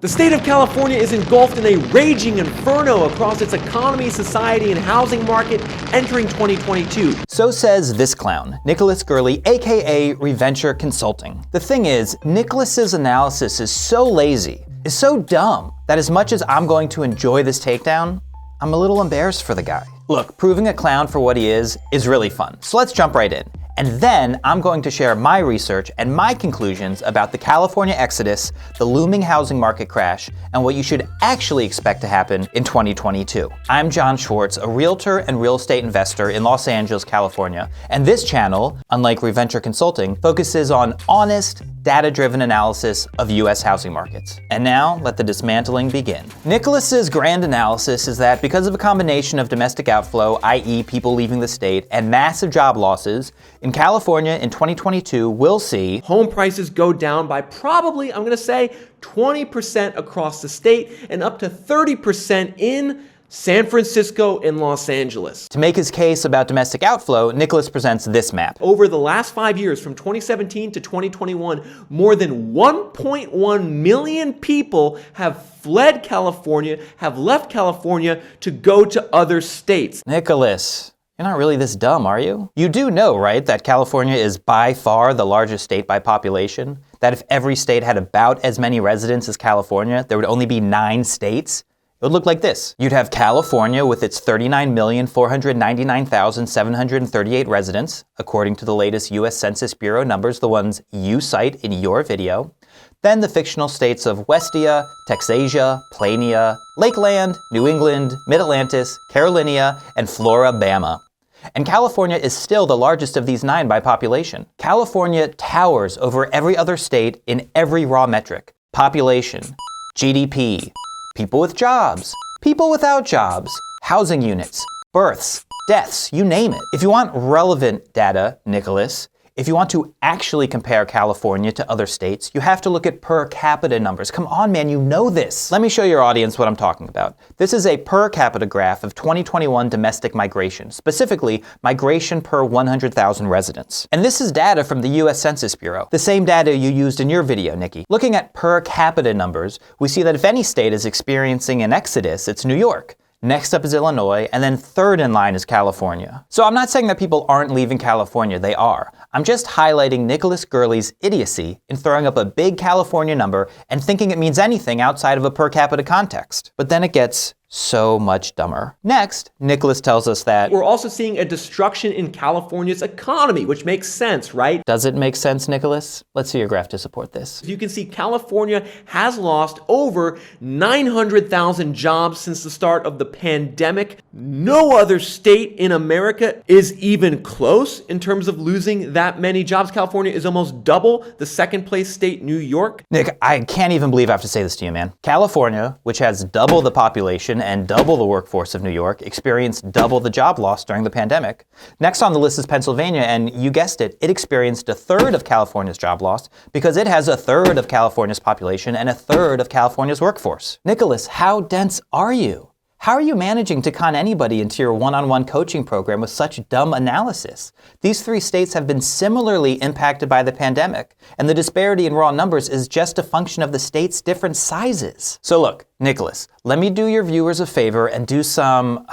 The state of California is engulfed in a raging inferno across its economy, society, and housing market entering 2022. So says this clown, Nicholas Gerli, aka Reventure Consulting. The thing is, Nicholas's analysis is so lazy, is so dumb, that as much as I'm going to enjoy this takedown, I'm a little embarrassed for the guy. Look, proving a clown for what he is really fun. So let's jump right in. And then I'm going to share my research and my conclusions about the California exodus, the looming housing market crash, and what you should actually expect to happen in 2022. I'm Jon Schwartz, a realtor and real estate investor in Los Angeles, California. And this channel, unlike Reventure Consulting, focuses on honest, data-driven analysis of US housing markets. And now, let the dismantling begin. Nicholas's grand analysis is that because of a combination of domestic outflow, i.e. people leaving the state, and massive job losses, in California in 2022, we'll see home prices go down by probably, I'm gonna say, 20% across the state and up to 30% in San Francisco and Los Angeles. To make his case about domestic outflow, Nicholas presents this map. Over the last 5 years, from 2017 to 2021, more than 1.1 million people have fled California, have left California to go to other states. Nicholas, you're not really this dumb, are you? You do know, right, that California is by far the largest state by population? That if every state had about as many residents as California, there would only be 9 states? It would look like this. You'd have California with its 39,499,738 residents, according to the latest US Census Bureau numbers, the ones you cite in your video. Then the fictional states of Westia, Texasia, Plania, Lakeland, New England, Mid-Atlantis, Carolinia, and Floribama. And California is still the largest of these 9 by population. California towers over every other state in every raw metric. Population, GDP, people with jobs, people without jobs, housing units, births, deaths, you name it. If you want relevant data, Nicholas, if you want to actually compare California to other states, you have to look at per capita numbers. Come on, man, you know this. Let me show your audience what I'm talking about. This is a per capita graph of 2021 domestic migration, specifically migration per 100,000 residents. And this is data from the US Census Bureau, the same data you used in your video, Nikki. Looking at per capita numbers, we see that if any state is experiencing an exodus, it's New York. Next up is Illinois, and then third in line is California. So I'm not saying that people aren't leaving California, they are. I'm just highlighting Nicholas Gerli's idiocy in throwing up a big California number and thinking it means anything outside of a per capita context. But then it gets so much dumber. Next, Nicholas tells us that we're also seeing a destruction in California's economy, which makes sense, right? Does it make sense, Nicholas? Let's see your graph to support this. You can see California has lost over 900,000 jobs since the start of the pandemic. No other state in America is even close in terms of losing that many jobs. California is almost double the second place state, New York. Nick, I can't even believe I have to say this to you, man. California, which has double the population and double the workforce of New York, experienced double the job loss during the pandemic. Next on the list is Pennsylvania, and you guessed it, it experienced a third of California's job loss because it has a third of California's population and a third of California's workforce. Nicholas, how dense are you? How are you managing to con anybody into your one-on-one coaching program with such dumb analysis? These 3 states have been similarly impacted by the pandemic, and the disparity in raw numbers is just a function of the states' different sizes. So look, Nicholas, let me do your viewers a favor and do some,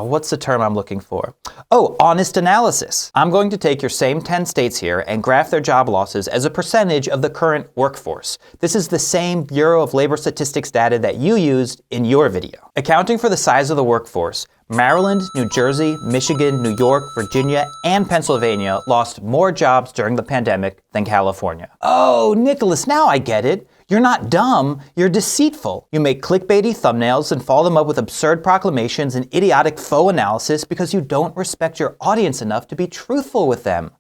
what's the term I'm looking for? Oh, honest analysis. I'm going to take your same 10 states here and graph their job losses as a percentage of the current workforce. This is the same Bureau of Labor Statistics data that you used in your video. Accounting for the size of the workforce, Maryland, New Jersey, Michigan, New York, Virginia, and Pennsylvania lost more jobs during the pandemic than California. Oh, Nicholas, now I get it. You're not dumb, you're deceitful. You make clickbaity thumbnails and follow them up with absurd proclamations and idiotic faux analysis because you don't respect your audience enough to be truthful with them.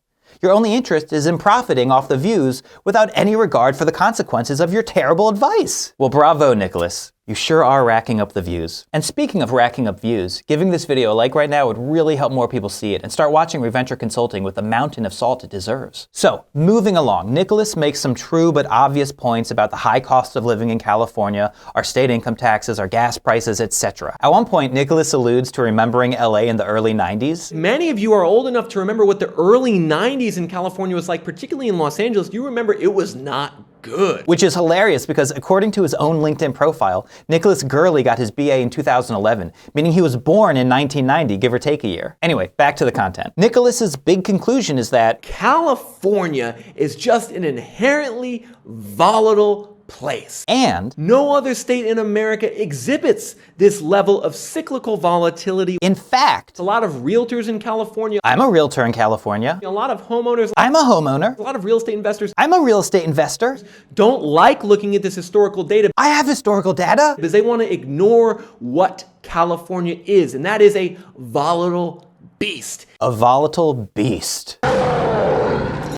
Your only interest is in profiting off the views without any regard for the consequences of your terrible advice. Well, bravo, Nicholas. You sure are racking up the views. And speaking of racking up views, giving this video a like right now would really help more people see it and start watching Reventure Consulting with the mountain of salt it deserves. So, moving along, Nicholas makes some true but obvious points about the high cost of living in California, our state income taxes, our gas prices, etc. At one point, Nicholas alludes to remembering LA in the early 90s. Many of you are old enough to remember what the early 90s in California was like, particularly in Los Angeles. You remember it was not good. Which is hilarious because according to his own LinkedIn profile, Nicholas Gerli got his BA in 2011, meaning he was born in 1990, give or take a year. Anyway, back to the content. Nicholas's big conclusion is that California is just an inherently volatile place. And no other state in America exhibits this level of cyclical volatility. in fact, A lot of realtors in California, I'm a realtor in California. a lot of homeowners, I'm a homeowner. a lot of real estate investors I'm a real estate investor. don't like looking at this historical data I have historical data. because they want to ignore what California is, and that is a volatile beast. A volatile beast.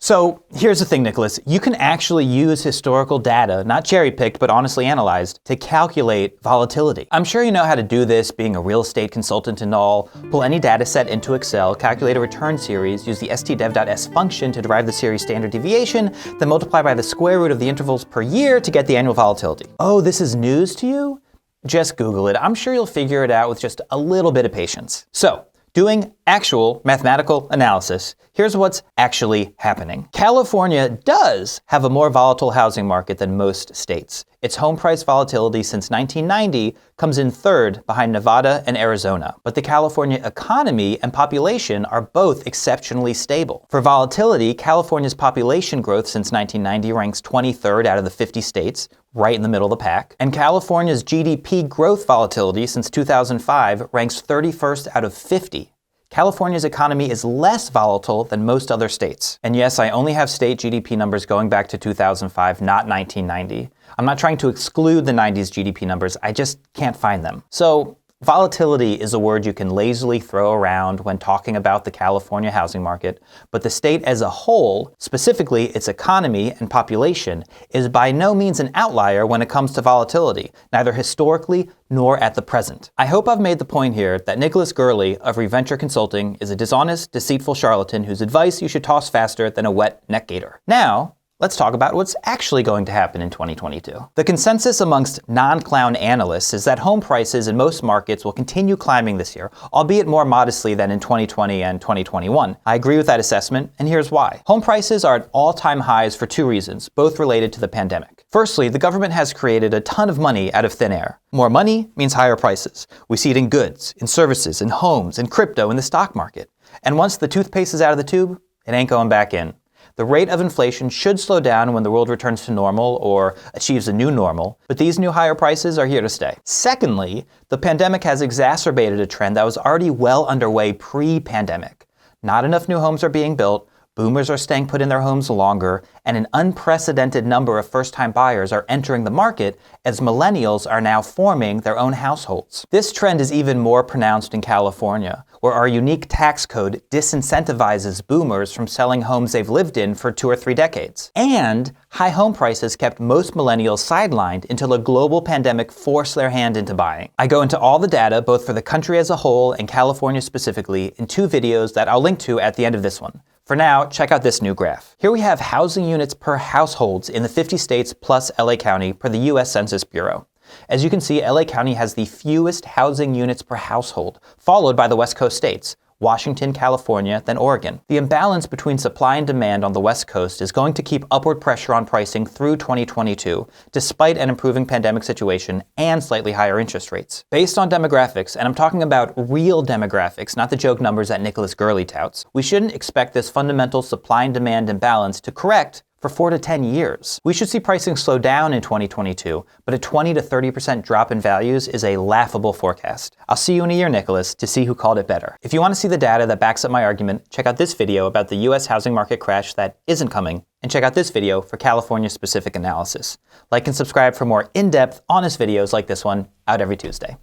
So here's the thing, Nicholas. You can actually use historical data, not cherry-picked, but honestly analyzed, to calculate volatility. I'm sure you know how to do this, being a real estate consultant and all. Pull any data set into Excel, calculate a return series, use the stdev.s function to derive the series standard deviation, then multiply by the square root of the intervals per year to get the annual volatility. Oh, this is news to you? Just Google it. I'm sure you'll figure it out with just a little bit of patience. So, doing actual mathematical analysis, here's what's actually happening. California does have a more volatile housing market than most states. Its home price volatility since 1990 comes in third behind Nevada and Arizona. But the California economy and population are both exceptionally stable. For volatility, California's population growth since 1990 ranks 23rd out of the 50 states, right in the middle of the pack. And California's GDP growth volatility since 2005 ranks 31st out of 50. California's economy is less volatile than most other states. And yes, I only have state GDP numbers going back to 2005, not 1990. I'm not trying to exclude the 90s GDP numbers, I just can't find them. So, volatility is a word you can lazily throw around when talking about the California housing market, but the state as a whole, specifically its economy and population, is by no means an outlier when it comes to volatility, neither historically nor at the present. I hope I've made the point here that Nicholas Gerli of Reventure Consulting is a dishonest, deceitful charlatan whose advice you should toss faster than a wet neck gaiter. Now, let's talk about what's actually going to happen in 2022. The consensus amongst non-clown analysts is that home prices in most markets will continue climbing this year, albeit more modestly than in 2020 and 2021. I agree with that assessment, and here's why. Home prices are at all-time highs for two reasons, both related to the pandemic. Firstly, the government has created a ton of money out of thin air. More money means higher prices. We see it in goods, in services, in homes, in crypto, in the stock market. And once the toothpaste is out of the tube, it ain't going back in. The rate of inflation should slow down when the world returns to normal or achieves a new normal, but these new higher prices are here to stay. Secondly, the pandemic has exacerbated a trend that was already well underway pre-pandemic. Not enough new homes are being built, boomers are staying put in their homes longer, and an unprecedented number of first-time buyers are entering the market as millennials are now forming their own households. This trend is even more pronounced in California, where our unique tax code disincentivizes boomers from selling homes they've lived in for 2 or 3 decades. And high home prices kept most millennials sidelined until a global pandemic forced their hand into buying. I go into all the data, both for the country as a whole and California specifically, in 2 videos that I'll link to at the end of this one. For now, check out this new graph. Here we have housing units per households in the 50 states plus LA County per the US Census Bureau. As you can see, LA County has the fewest housing units per household, followed by the West Coast states, Washington, California, then Oregon. The imbalance between supply and demand on the West Coast is going to keep upward pressure on pricing through 2022, despite an improving pandemic situation and slightly higher interest rates. Based on demographics, and I'm talking about real demographics, not the joke numbers that Nicholas Gerli touts, we shouldn't expect this fundamental supply and demand imbalance to correct for 4 to 10 years. We should see pricing slow down in 2022, but a 20 to 30% drop in values is a laughable forecast. I'll see you in a year, Nicholas, to see who called it better. If you want to see the data that backs up my argument, check out this video about the US housing market crash that isn't coming, and check out this video for California-specific analysis. Like and subscribe for more in-depth, honest videos like this one out every Tuesday.